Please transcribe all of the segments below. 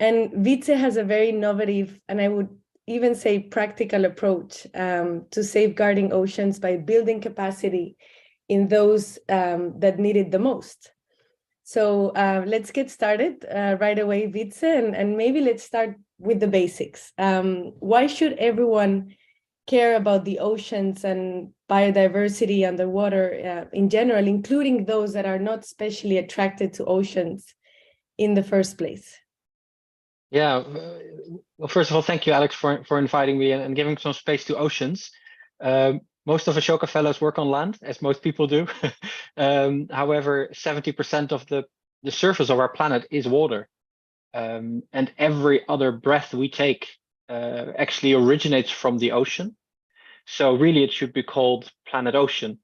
And Vitze has a very innovative, and I would even say practical approach to safeguarding oceans by building capacity in those that need it the most. So let's get started right away, Vitze, and maybe let's start with the basics. Why should everyone care about the oceans and biodiversity underwater in general, including those that are not specially attracted to oceans in the first place? Yeah, well, first of all, thank you, Alex, for inviting me and giving some space to oceans. Most of Ashoka Fellows work on land, as most people do. However, 70% of the surface of our planet is water. And every other breath we take actually originates from the ocean. So really, it should be called Planet Ocean.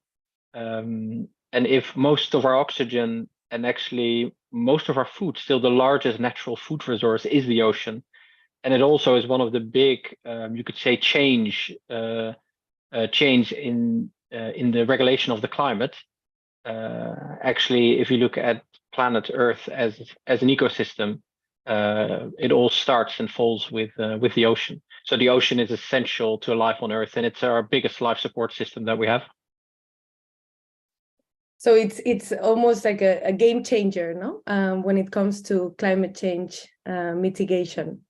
And if most of our oxygen and actually most of our food, still the largest natural food resource is the ocean. And it also is one of the big, you could say, change in the regulation of the climate. Actually, if you look at planet Earth as an ecosystem, it all starts and falls with the ocean. So the ocean is essential to life on Earth, and it's our biggest life support system that we have. So it's almost like a game changer, no? When it comes to climate change mitigation.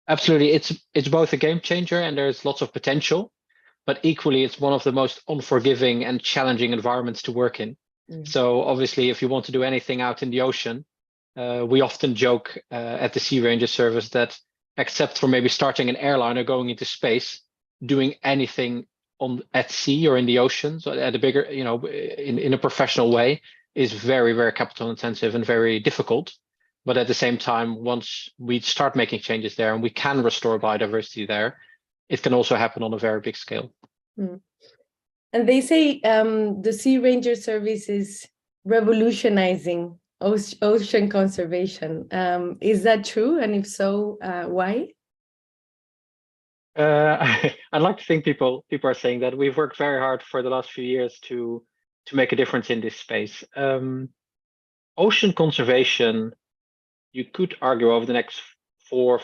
Absolutely, it's both a game changer and there's lots of potential, but equally it's one of the most unforgiving and challenging environments to work in. So obviously, if you want to do anything out in the ocean, we often joke at the Sea Ranger Service that except for maybe starting an airline or going into space, doing anything at sea or in the ocean, so at a bigger, in a professional way, is very, very capital intensive and very difficult. But at the same time, once we start making changes there and we can restore biodiversity there, it can also happen on a very big scale. And they say the Sea Ranger Service is revolutionizing ocean conservation. Is that true? And if so, why? I'd like to think people are saying that we've worked very hard for the last few years to make a difference in this space. Ocean conservation, you could argue over the last 4,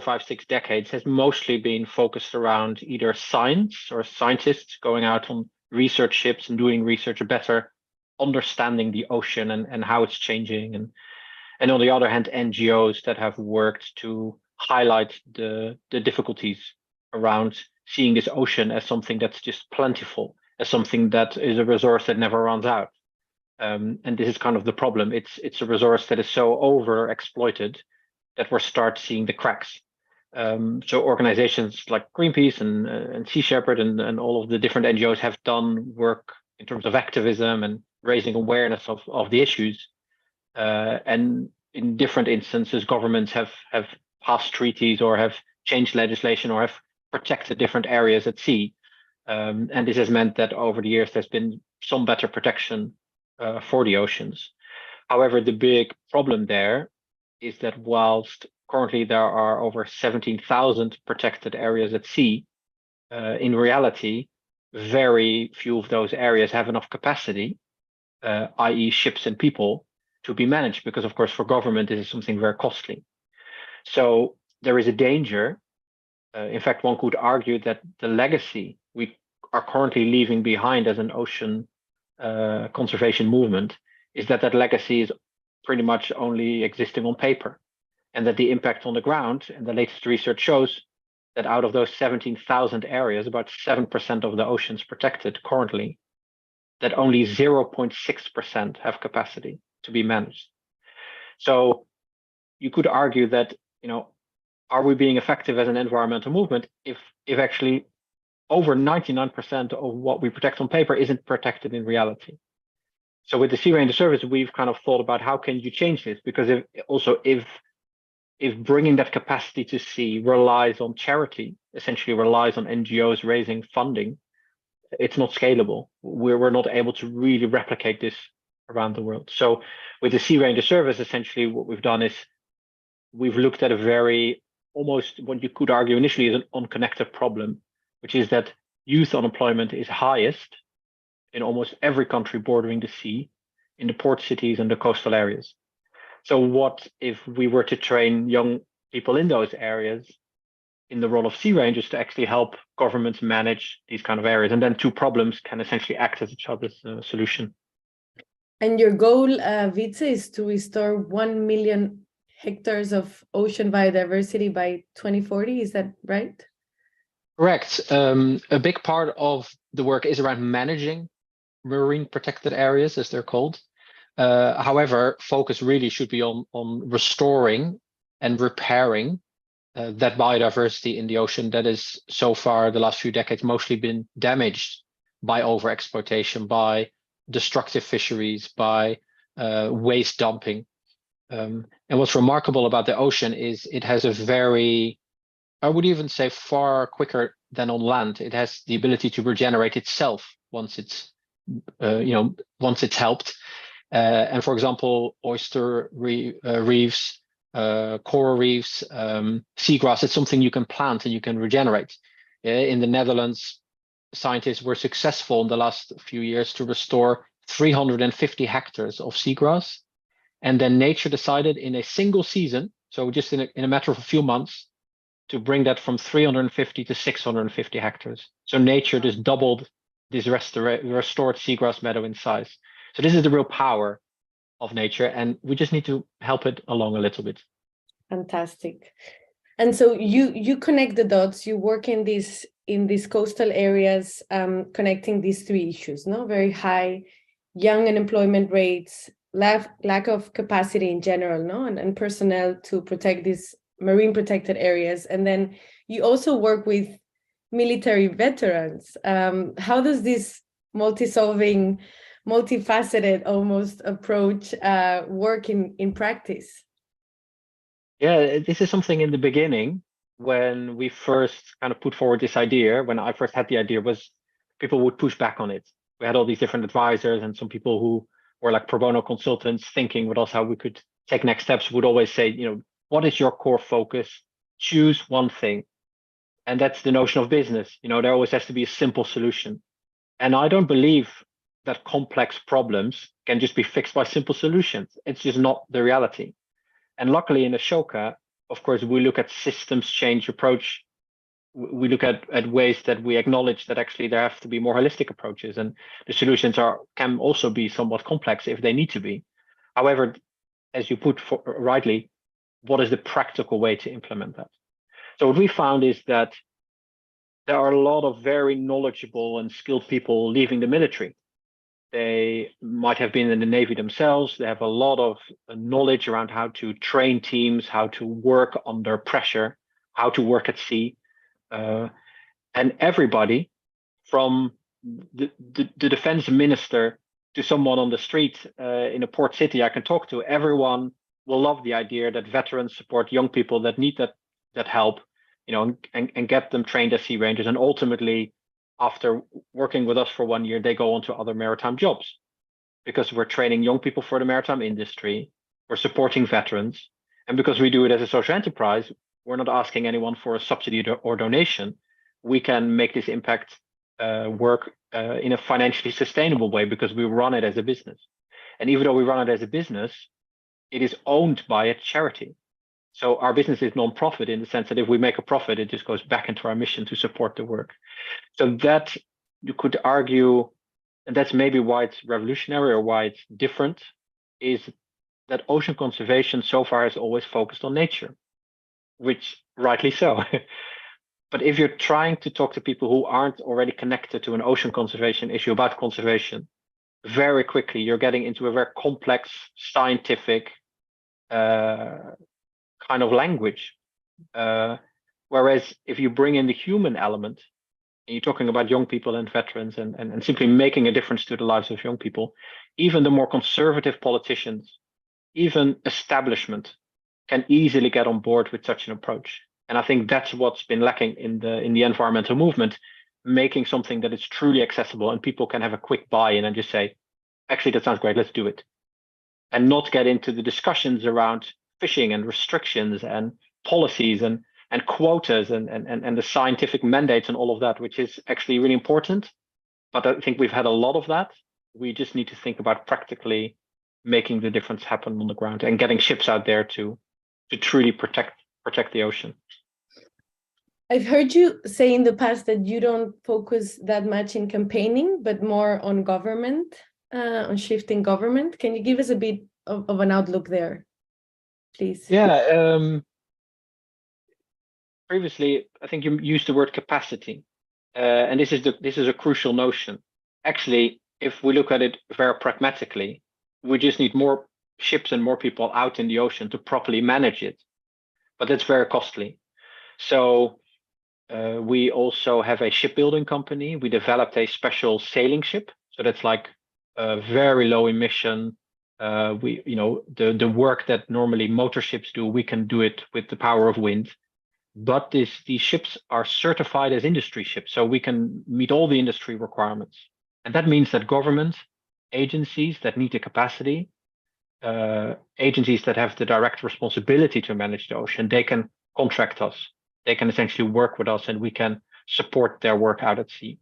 5, 6 decades has mostly been focused around either science or scientists going out on research ships and doing research, or better understanding the ocean and how it's changing, and on the other hand, NGOs that have worked to highlight the difficulties around seeing this ocean as something that's just plentiful, as something that is a resource that never runs out. And this is kind of the problem. It's a resource that is so overexploited that we're start seeing the cracks. So organizations like Greenpeace and Sea Shepherd and all of the different NGOs have done work in terms of activism and raising awareness of the issues. And in different instances, governments have passed treaties or have changed legislation or have protected different areas at sea. And this has meant that over the years, there's been some better protection for the oceans. However, the big problem there is that whilst currently there are over 17,000 protected areas at sea, in reality, very few of those areas have enough capacity, i.e. ships and people, to be managed, because of course for government this is something very costly. So there is a danger. In fact, one could argue that the legacy we are currently leaving behind as an ocean conservation movement is that legacy is pretty much only existing on paper, and that the impact on the ground, and the latest research shows that out of those 17,000 areas, about 7% of the oceans protected currently, that only 0.6% have capacity to be managed. So you could argue that, are we being effective as an environmental movement if actually over 99% of what we protect on paper isn't protected in reality? So with the Sea Ranger Service, we've kind of thought about how can you change this? Because if bringing that capacity to sea relies on charity, essentially relies on NGOs raising funding, it's not scalable. We're not able to really replicate this around the world. So with the Sea Ranger Service, essentially what we've done is we've looked at a very, almost what you could argue initially is an unconnected problem, which is that youth unemployment is highest in almost every country bordering the sea, in the port cities and the coastal areas. So what if we were to train young people in those areas in the role of sea rangers to actually help governments manage these kind of areas? And then two problems can essentially act as each other's solution. And your goal, Wietse, is to restore 1 million hectares of ocean biodiversity by 2040. Is that right? Correct. A big part of the work is around managing marine protected areas, as they're called. However, focus really should be on restoring and repairing that biodiversity in the ocean that is so far the last few decades mostly been damaged by overexploitation, by destructive fisheries, by waste dumping. And what's remarkable about the ocean is it has a very, I would even say, far quicker than on land. It has the ability to regenerate itself once it's, once it's helped. And for example, oyster reefs, coral reefs, seagrass, it's something you can plant and you can regenerate. In the Netherlands, scientists were successful in the last few years to restore 350 hectares of seagrass. And then nature decided in a single season, so just in a matter of a few months, to bring that from 350 to 650 hectares. So nature just doubled this restored seagrass meadow in size. So this is the real power of nature, and we just need to help it along a little bit. Fantastic. And so you connect the dots. You work in these coastal areas, connecting these three issues. No, very high young unemployment rates, lack of capacity in general, no, and personnel to protect these marine protected areas. And then you also work with military veterans. How does this multifaceted almost approach work in practice? Yeah, this is something in the beginning when we first kind of put forward this idea, when I first had the idea, was people would push back on it. We had all these different advisors, and some people who were like pro bono consultants thinking with us how we could take next steps would always say, what is your core focus? Choose one thing. And that's the notion of business. There always has to be a simple solution. And I don't believe that complex problems can just be fixed by simple solutions. It's just not the reality. And luckily in Ashoka, of course, we look at systems change approach. We look at ways that we acknowledge that actually there have to be more holistic approaches, and the solutions can also be somewhat complex if they need to be. However, as you put rightly, what is the practical way to implement that? So what we found is that there are a lot of very knowledgeable and skilled people leaving the military. They might have been in the Navy themselves. They have a lot of knowledge around how to train teams, how to work under pressure, how to work at sea. And everybody from the defense minister to someone on the street in a port city I can talk to, everyone will love the idea that veterans support young people that need that help, and get them trained as sea rangers. And ultimately, after working with us for 1 year, they go on to other maritime jobs, because we're training young people for the maritime industry, we're supporting veterans, and because we do it as a social enterprise, we're not asking anyone for a subsidy or donation. We can make this impact work in a financially sustainable way because we run it as a business. And even though we run it as a business, it is owned by a charity. So our business is non-profit in the sense that if we make a profit, it just goes back into our mission to support the work. So that you could argue, and that's maybe why it's revolutionary or why it's different, is that ocean conservation so far has always focused on nature, which rightly so. But if you're trying to talk to people who aren't already connected to an ocean conservation issue about conservation, very quickly you're getting into a very complex scientific kind of language. Whereas if you bring in the human element, and you're talking about young people and veterans and simply making a difference to the lives of young people, even the more conservative politicians, even establishment, can easily get on board with such an approach. And I think that's what's been lacking in the environmental movement, making something that is truly accessible and people can have a quick buy-in and just say, actually, that sounds great, let's do it. And not get into the discussions around fishing and restrictions and policies and quotas and the scientific mandates and all of that, which is actually really important. But I think we've had a lot of that. We just need to think about practically making the difference happen on the ground and getting ships out there to truly protect the ocean. I've heard you say in the past that you don't focus that much in campaigning, but more on government, on shifting government. Can you give us a bit of an outlook there, please? Yeah. Previously, I think you used the word capacity, and this is a crucial notion. Actually, if we look at it very pragmatically, we just need more ships and more people out in the ocean to properly manage it, but that's very costly. So we also have a shipbuilding company. We developed a special sailing ship, so that's like a very low emission. The work that normally motor ships do, we can do it with the power of wind. But these ships are certified as industry ships, so we can meet all the industry requirements. And that means that government agencies that need the capacity, agencies that have the direct responsibility to manage the ocean, they can contract us. They can essentially work with us and we can support their work out at sea.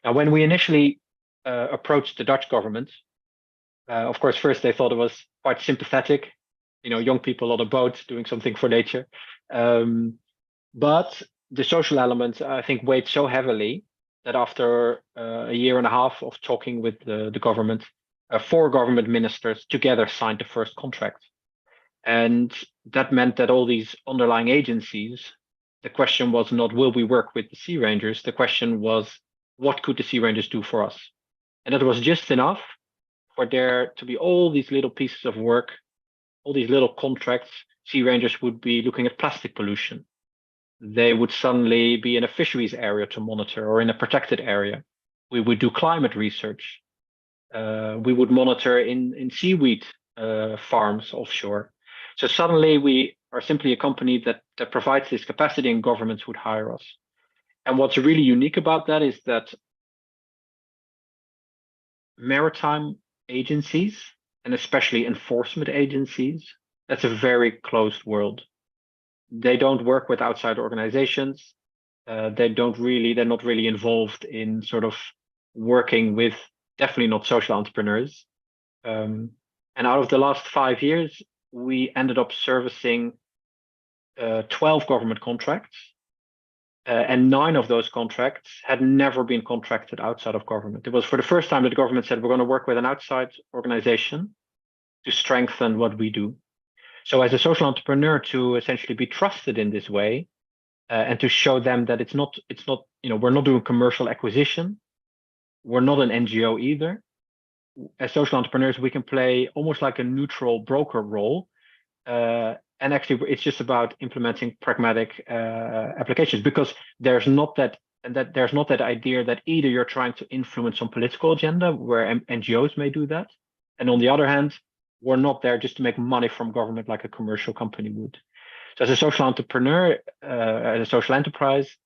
Now, when we initially approached the Dutch government, of course, first they thought it was quite sympathetic, young people on a boat doing something for nature. But the social element, I think, weighed so heavily that after a year and a half of talking with the government, 4 government ministers together signed the first contract. And that meant that all these underlying agencies, the question was not, will we work with the Sea Rangers? The question was, what could the Sea Rangers do for us? And that was just enough for there to be all these little pieces of work, all these little contracts. Sea Rangers would be looking at plastic pollution. They would suddenly be in a fisheries area to monitor or in a protected area. We would do climate research. We would monitor in seaweed farms offshore. So suddenly we are simply a company that provides this capacity and governments would hire us. And what's really unique about that is that maritime agencies, and especially enforcement agencies, that's a very closed world. They don't work with outside organizations. They're not really involved in sort of working with, definitely not social entrepreneurs. And out of the last 5 years, we ended up servicing 12 government contracts. And 9 of those contracts had never been contracted outside of government. It was for the first time that the government said, we're going to work with an outside organization to strengthen what we do. So as a social entrepreneur, to essentially be trusted in this way, and to show them that it's not, we're not doing commercial acquisition. We're not an NGO either. As social entrepreneurs, we can play almost like a neutral broker role. And actually, it's just about implementing pragmatic applications, because there's not that idea that either you're trying to influence some political agenda where NGOs may do that, and on the other hand, we're not there just to make money from government like a commercial company would. So as a social entrepreneur, as a social enterprise,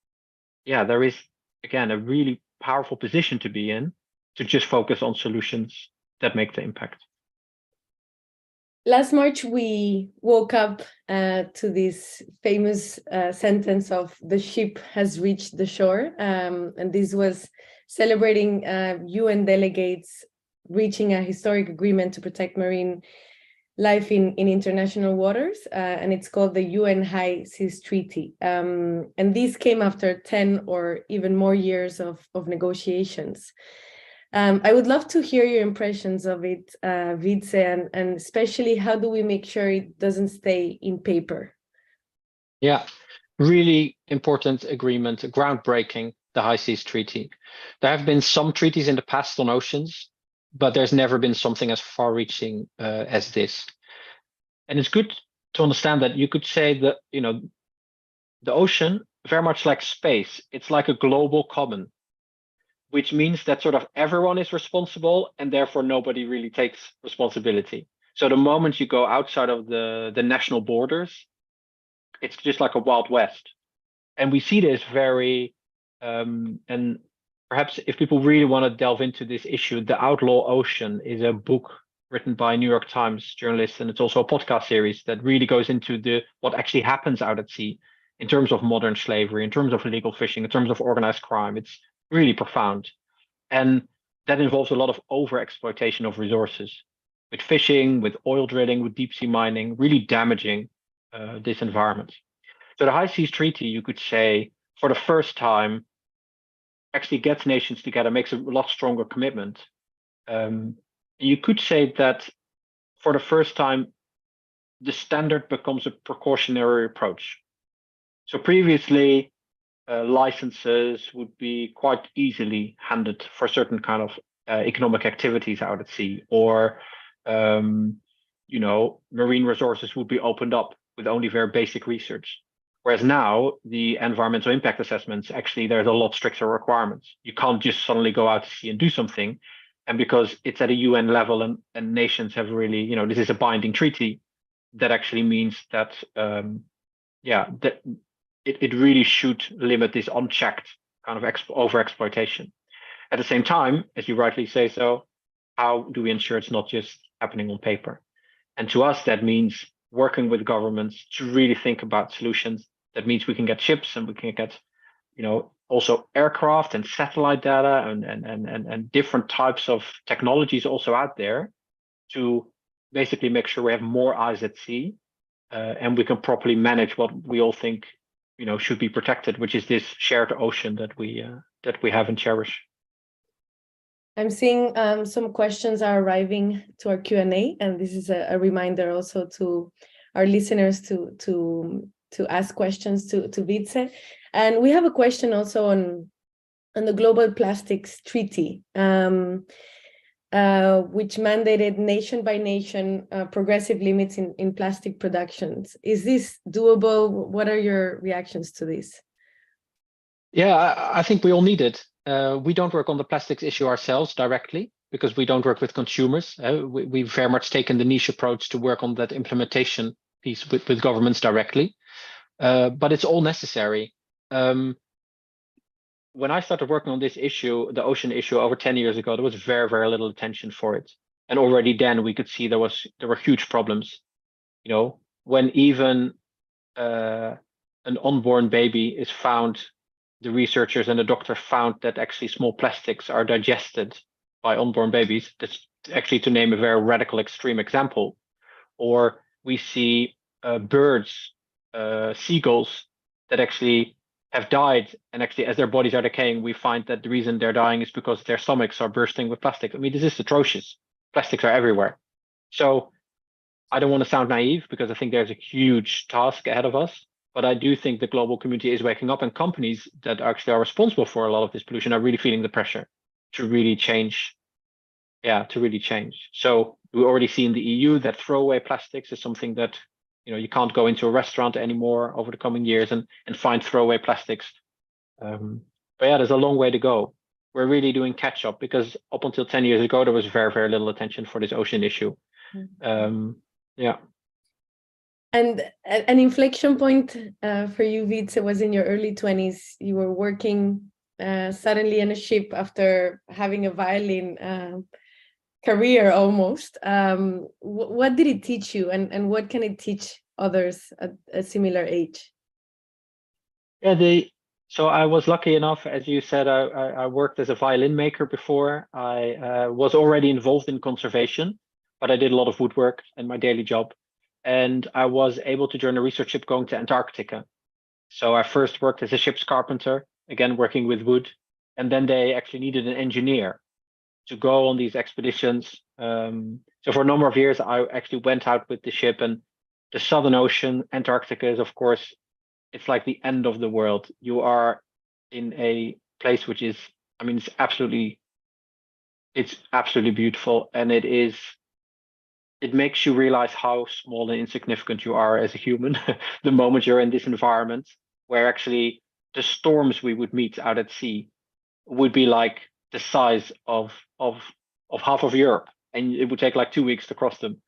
there is, again, a really powerful position to be in, to just focus on solutions that make the impact. Last March, we woke up to this famous sentence of the ship has reached the shore. And this was celebrating UN delegates reaching a historic agreement to protect marine life in international waters. And it's called the UN High Seas Treaty. And this came after 10 or even more years of negotiations. I would love to hear your impressions of it, Wietse, and especially how do we make sure it doesn't stay in paper? Yeah, really important agreement, groundbreaking, the High Seas Treaty. There have been some treaties in the past on oceans, but there's never been something as far-reaching as this. And it's good to understand that you could say that, the ocean, very much like space, it's like a global common, which means that sort of everyone is responsible and therefore nobody really takes responsibility. So the moment you go outside of the national borders, it's just like a Wild West. And we see this very, and perhaps if people really want to delve into this issue, The Outlaw Ocean is a book written by New York Times journalists, and it's also a podcast series that really goes into what actually happens out at sea in terms of modern slavery, in terms of illegal fishing, in terms of organized crime. It's really profound. And that involves a lot of overexploitation of resources. fishing, with oil drilling, with deep sea mining, really damaging this environment. So the High Seas Treaty, you could say, for the first time, actually gets nations together, makes a lot stronger commitment. You could say that for the first time, the standard becomes a precautionary approach. So previously, licenses would be quite easily handed for certain kind of economic activities out at sea, or marine resources would be opened up with only very basic research. Whereas now, the environmental impact assessments, actually, there's a lot stricter requirements. You can't just suddenly go out to sea and do something. And because it's at a UN level and nations have really, this is a binding treaty, that actually means that, that it really should limit this unchecked kind of over-exploitation. At the same time, as you rightly say so, how do we ensure it's not just happening on paper? And to us, that means working with governments to really think about solutions. That means we can get ships and we can get, also aircraft and satellite data and different types of technologies also out there to basically make sure we have more eyes at sea and we can properly manage what we all think, should be protected, which is this shared ocean that we have and cherish. I'm seeing some questions are arriving to our Q&A, and this is a reminder also to our listeners to ask questions to Wietse. And we have a question also on the Global Plastics Treaty, which mandated nation by nation progressive limits in plastic productions. Is this doable? What are your reactions to this? Yeah, I think we all need it. We don't work on the plastics issue ourselves directly because we don't work with consumers. We've very much taken the niche approach to work on that implementation piece with governments directly. But it's all necessary. When I started working on this issue, the ocean issue, over 10 years ago, there was very, very little attention for it. And already then we could see there were huge problems. When even an unborn baby is found, the researchers and the doctor found that actually small plastics are digested by unborn babies. That's actually, to name a very radical extreme example. Or we see birds, seagulls that actually have died, and actually as their bodies are decaying, we find that the reason they're dying is because their stomachs are bursting with plastic. I mean, this is atrocious. Plastics are everywhere. So I don't want to sound naive because I think there's a huge task ahead of us, but I do think the global community is waking up, and companies that actually are responsible for a lot of this pollution are really feeling the pressure to really change. So we already see in the EU that throwaway plastics is something that you can't go into a restaurant anymore over the coming years and find throwaway plastics. But yeah, there's a long way to go. We're really doing catch up because up until 10 years ago, there was very, very little attention for this ocean issue. Yeah. And an inflection point for you, Wietse, was in your early 20s. You were working suddenly in a ship after having a violin career almost. What did it teach you, and what can it teach others at a similar age? Yeah, so I was lucky enough, as you said, I worked as a violin maker before. I was already involved in conservation, but I did a lot of woodwork in my daily job. And I was able to join a research ship going to Antarctica. So I first worked as a ship's carpenter, again, working with wood. And then they actually needed an engineer to go on these expeditions. So for a number of years, I actually went out with the ship, and the Southern Ocean, Antarctica is, of course, it's like the end of the world. You are in a place which is, I mean, it's absolutely beautiful. And it makes you realize how small and insignificant you are as a human the moment you're in this environment, where actually the storms we would meet out at sea would be like the size of half of Europe, and it would take like 2 weeks to cross them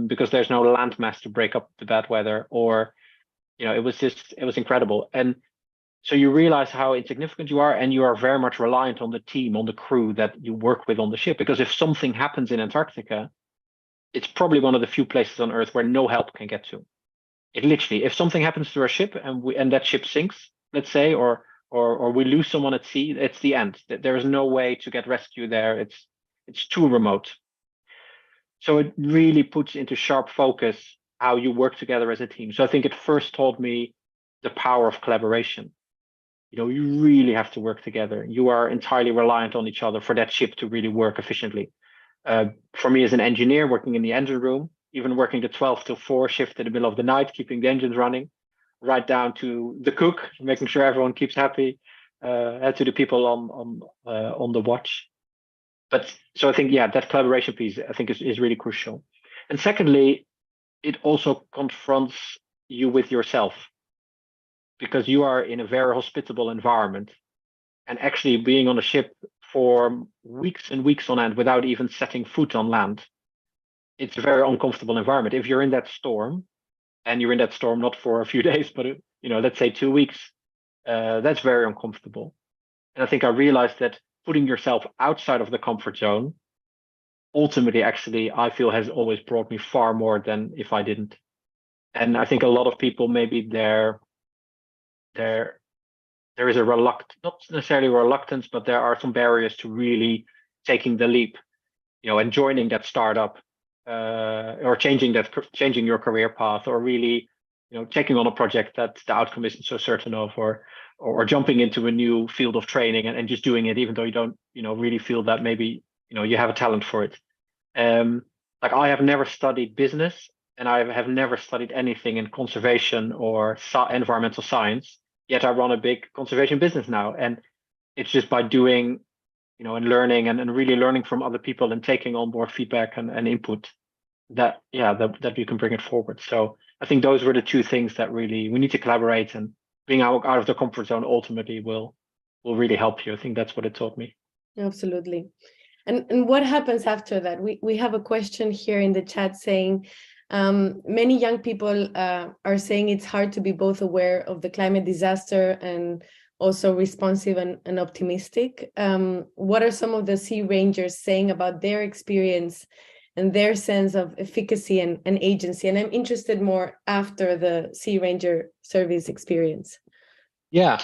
because there's no landmass to break up the bad weather, or it was incredible. And so you realize how insignificant you are, and you are very much reliant on the team, on the crew that you work with on the ship, because if something happens in Antarctica, it's probably one of the few places on Earth where no help can get to. It literally, if something happens to our ship and that ship sinks, let's say, or we lose someone at sea, it's the end. There is no way to get rescue there. It's too remote. So it really puts into sharp focus how you work together as a team. So I think it first taught me the power of collaboration. You really have to work together. You are entirely reliant on each other for that ship to really work efficiently. For me as an engineer working in the engine room, even working the 12 to 4 shift in the middle of the night, keeping the engines running, right down to the cook, making sure everyone keeps happy, to the people on the watch. But so I think, yeah, that collaboration piece I think is really crucial. And secondly, it also confronts you with yourself, because you are in a very hospitable environment, and actually being on a ship for weeks and weeks on end without even setting foot on land, it's a very uncomfortable environment. If you're in that storm, and you're in that storm not for a few days, but let's say 2 weeks, that's very uncomfortable. And I think I realized that putting yourself outside of the comfort zone, ultimately, actually, I feel has always brought me far more than if I didn't. And I think a lot of people, maybe there is a not necessarily reluctance, but there are some barriers to really taking the leap, and joining that startup, or changing your career path, or really, taking on a project that the outcome isn't so certain of, or jumping into a new field of training and just doing it, even though you don't, really feel that maybe, you have a talent for it. Like I have never studied business, and I have never studied anything in conservation or environmental science, yet I run a big conservation business now. And it's just by doing, and learning and really learning from other people and taking on board feedback and input that you can bring it forward. So I think those were the two things that really we need to collaborate, and being out of the comfort zone ultimately will really help you. I think that's what it taught me. Absolutely. And what happens after that? We have a question here in the chat saying, many young people are saying it's hard to be both aware of the climate disaster and also responsive and optimistic. What are some of the Sea Rangers saying about their experience and their sense of efficacy and agency? And I'm interested more after the Sea Ranger service experience. Yeah.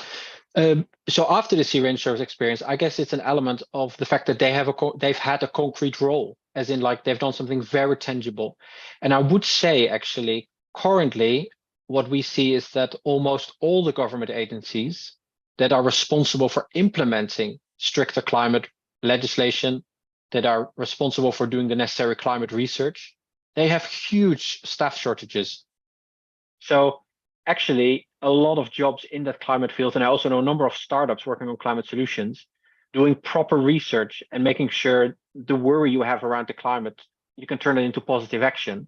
So after the Sea Ranger service experience, I guess it's an element of the fact that they've had a concrete role, as in like they've done something very tangible. And I would say actually currently what we see is that almost all the government agencies that are responsible for implementing stricter climate legislation, that are responsible for doing the necessary climate research, they have huge staff shortages. So actually, a lot of jobs in that climate field, and I also know a number of startups working on climate solutions, doing proper research and making sure the worry you have around the climate, you can turn it into positive action.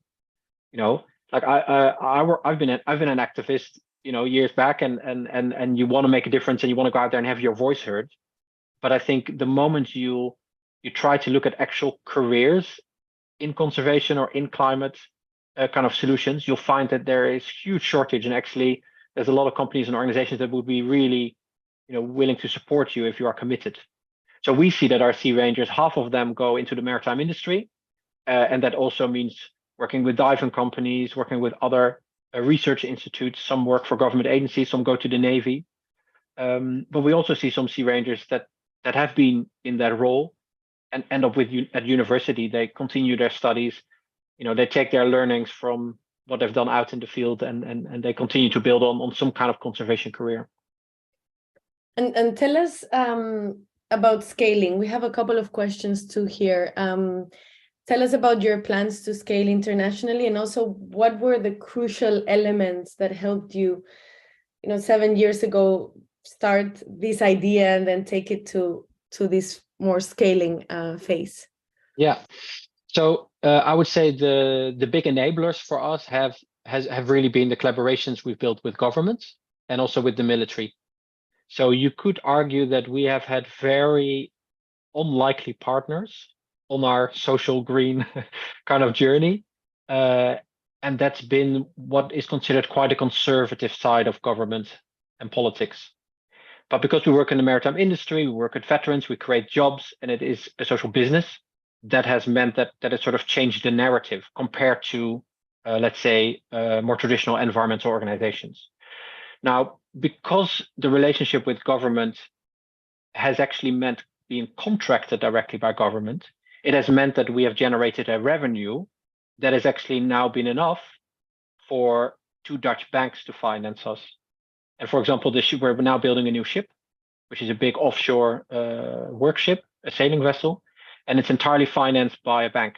Like I've been an activist, years back, and you want to make a difference and you want to go out there and have your voice heard. But I think the moment you try to look at actual careers in conservation or in climate kind of solutions, you'll find that there is huge shortage, and actually there's a lot of companies and organizations that would be really, willing to support you if you are committed. So we see that our Sea Rangers, half of them go into the maritime industry, and that also means working with diving companies, working with other research institutes. Some work for government agencies, some go to the Navy. But we also see some Sea Rangers that have been in that role and end up at university. They continue their studies. They take their learnings from what they've done out in the field, and they continue to build on some kind of conservation career. And tell us about scaling. We have a couple of questions too here. Tell us about your plans to scale internationally, and also what were the crucial elements that helped you, 7 years ago, start this idea and then take it to this more scaling phase. Yeah. So I would say the big enablers for us have really been the collaborations we've built with governments and also with the military. So you could argue that we have had very unlikely partners on our social green kind of journey. And that's been what is considered quite a conservative side of government and politics. But because we work in the maritime industry, we work with veterans, we create jobs, and it is a social business, that has meant that it sort of changed the narrative compared to, let's say, more traditional environmental organizations. Now, because the relationship with government has actually meant being contracted directly by government, it has meant that we have generated a revenue that has actually now been enough for 2 Dutch banks to finance us. And for example, we're now building a new ship, which is a big offshore work ship, a sailing vessel, and it's entirely financed by a bank.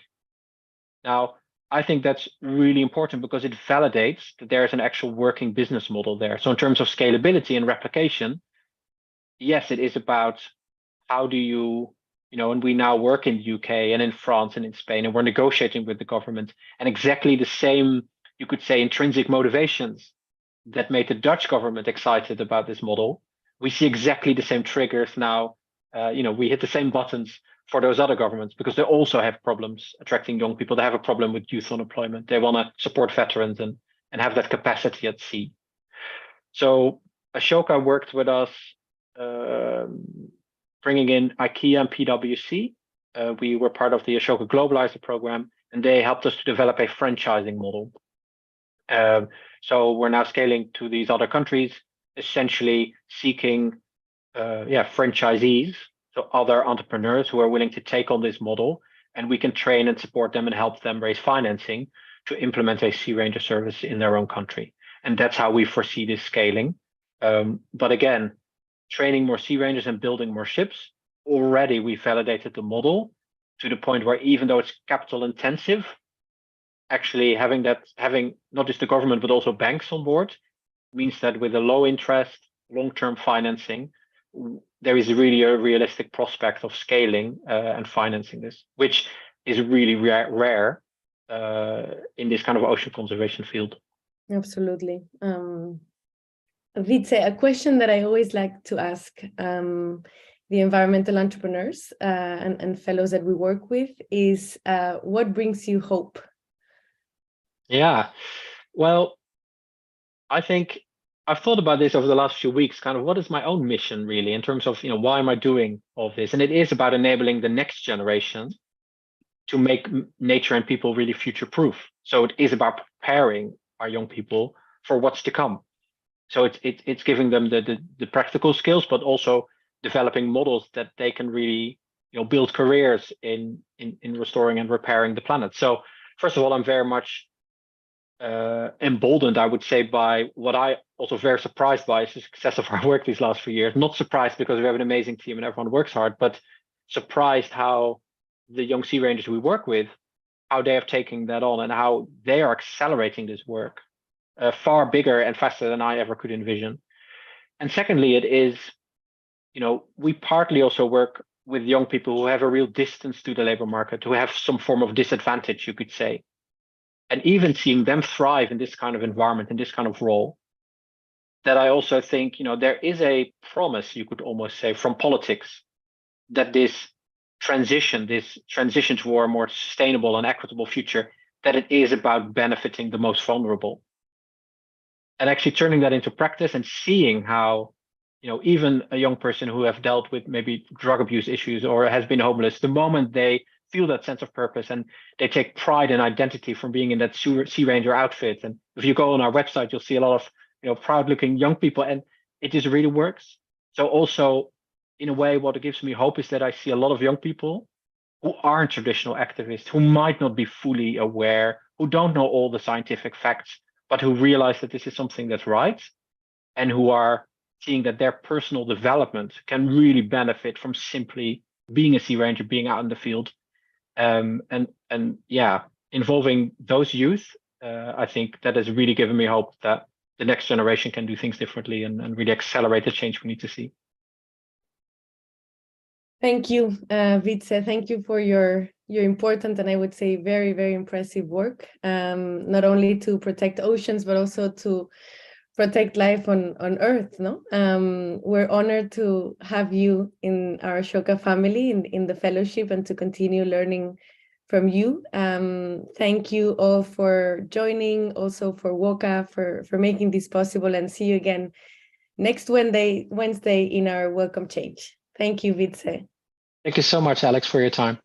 Now, I think that's really important because it validates that there's an actual working business model there. So in terms of scalability and replication, yes, it is about how do you, and we now work in the UK and in France and in Spain, and we're negotiating with the government, and exactly the same, you could say, intrinsic motivations that made the Dutch government excited about this model. We see exactly the same triggers now. We hit the same buttons for those other governments because they also have problems attracting young people. They have a problem with youth unemployment. They want to support veterans and have that capacity at sea. So Ashoka worked with us, bringing in IKEA and PwC. We were part of the Ashoka Globalizer program, and they helped us to develop a franchising model. So we're now scaling to these other countries, essentially seeking franchisees, so other entrepreneurs who are willing to take on this model, and we can train and support them and help them raise financing to implement a Sea Ranger service in their own country. And that's how we foresee this scaling. But again, training more Sea Rangers and building more ships, already we validated the model to the point where even though it's capital intensive, actually having not just the government, but also banks on board means that with a low interest, long-term financing, there is really a realistic prospect of scaling and financing this, which is really rare in this kind of ocean conservation field. Absolutely. Wietse, a question that I always like to ask the environmental entrepreneurs and fellows that we work with is, what brings you hope? Yeah, well, I think I've thought about this over the last few weeks, kind of what is my own mission really in terms of, why am I doing all this? And it is about enabling the next generation to make nature and people really future-proof. So it is about preparing our young people for what's to come. So it's giving them the practical skills, but also developing models that they can really, build careers in restoring and repairing the planet. So first of all, I'm very much emboldened, I would say, by what I also very surprised by is the success of our work these last few years. Not surprised because we have an amazing team and everyone works hard, but surprised how the young Sea Rangers we work with, how they have taken that on and how they are accelerating this work far bigger and faster than I ever could envision. And secondly, it is, we partly also work with young people who have a real distance to the labor market, who have some form of disadvantage, you could say. And even seeing them thrive in this kind of environment, in this kind of role, that I also think, there is a promise, you could almost say, from politics that this transition toward a more sustainable and equitable future, that it is about benefiting the most vulnerable. And actually turning that into practice and seeing how, even a young person who have dealt with maybe drug abuse issues or has been homeless, the moment they feel that sense of purpose and they take pride and identity from being in that Sea Ranger outfit. And if you go on our website, you'll see a lot of, proud looking young people, and it just really works. So also, in a way, what it gives me hope is that I see a lot of young people who aren't traditional activists, who might not be fully aware, who don't know all the scientific facts, but who realize that this is something that's right, and who are seeing that their personal development can really benefit from simply being a Sea Ranger, being out in the field. Involving those youth, I think that has really given me hope that the next generation can do things differently and really accelerate the change we need to see. Thank you, Wietse. Thank you for your important and I would say very, very impressive work, not only to protect oceans, but also to protect life on Earth. No, we're honored to have you in our Ashoka family in the fellowship and to continue learning from you. Thank you all for joining, also for Woka for making this possible, and see you again next Wednesday in our Welcome Change. Thank you, Wietse. Thank you so much, Alex, for your time.